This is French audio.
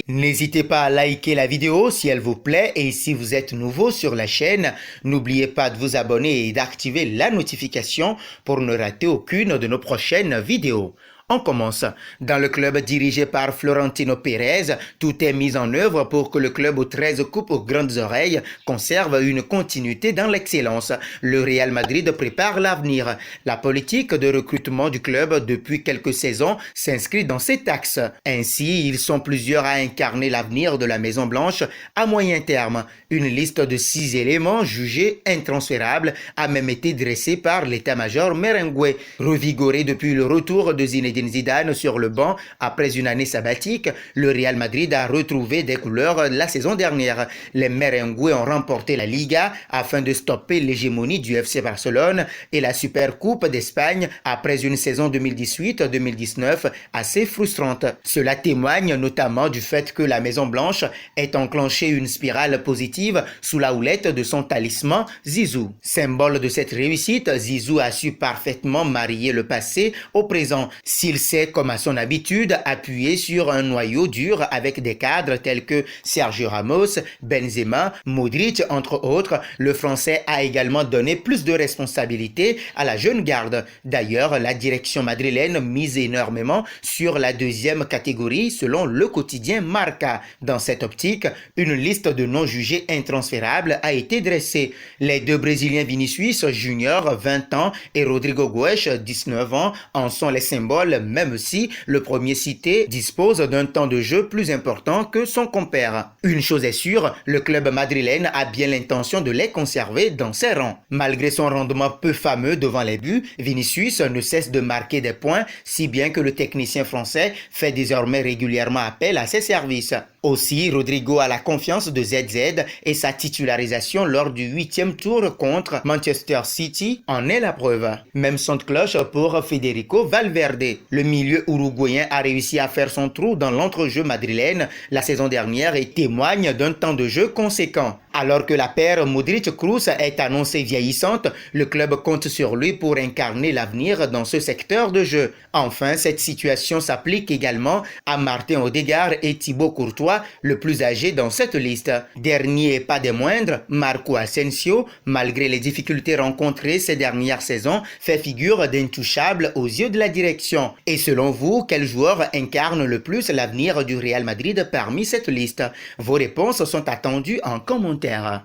N'hésitez pas à liker la vidéo si elle vous plaît et si vous êtes nouveau sur la chaîne, n'oubliez pas de vous abonner et d'activer la notification pour ne rater aucune de nos prochaines vidéos. On commence. Dans le club dirigé par Florentino Pérez, tout est mis en œuvre pour que le club aux 13 coupes aux grandes oreilles conserve une continuité dans l'excellence. Le Real Madrid prépare l'avenir. La politique de recrutement du club depuis quelques saisons s'inscrit dans cet axe. Ainsi, ils sont plusieurs à incarner l'avenir de la Maison Blanche à moyen terme. Une liste de 6 éléments jugés intransférables a même été dressée par l'état-major merengue. Revigoré depuis le retour de Zinedine Zidane sur le banc après une année sabbatique, le Real Madrid a retrouvé des couleurs la saison dernière. Les merengues ont remporté la Liga afin de stopper l'hégémonie du FC Barcelone et la Supercoupe d'Espagne après une saison 2018-2019 assez frustrante. Cela témoigne notamment du fait que la Maison Blanche ait enclenché une spirale positive sous la houlette de son talisman Zizou. Symbole de cette réussite, Zizou a su parfaitement marier le passé au présent. S'il sait, comme à son habitude, appuyer sur un noyau dur avec des cadres tels que Sergio Ramos, Benzema, Modric, entre autres, le Français a également donné plus de responsabilités à la jeune garde. D'ailleurs, la direction madrilène mise énormément sur la deuxième catégorie selon le quotidien Marca. Dans cette optique, une liste de noms jugés intransférables a été dressée. Les deux Brésiliens Vinicius Junior, 20 ans, et Rodrigo Goes, 19 ans, en sont les symboles, même si le premier cité dispose d'un temps de jeu plus important que son compère. Une chose est sûre, le club madrilène a bien l'intention de les conserver dans ses rangs. Malgré son rendement peu fameux devant les buts, Vinicius ne cesse de marquer des points, si bien que le technicien français fait désormais régulièrement appel à ses services. Aussi, Rodrigo a la confiance de ZZ et sa titularisation lors du 8e tour contre Manchester City en est la preuve. Même son de cloche pour Federico Valverde. Le milieu uruguayen a réussi à faire son trou dans l'entrejeu madrilène la saison dernière et témoigne d'un temps de jeu conséquent. Alors que la paire Modric-Kroos est annoncée vieillissante, le club compte sur lui pour incarner l'avenir dans ce secteur de jeu. Enfin, cette situation s'applique également à Martin Odegaard et Thibaut Courtois, le plus âgé dans cette liste. Dernier et pas des moindres, Marco Asensio, malgré les difficultés rencontrées ces dernières saisons, fait figure d'intouchable aux yeux de la direction. Et selon vous, quel joueur incarne le plus l'avenir du Real Madrid parmi cette liste? Vos réponses sont attendues en commentaire.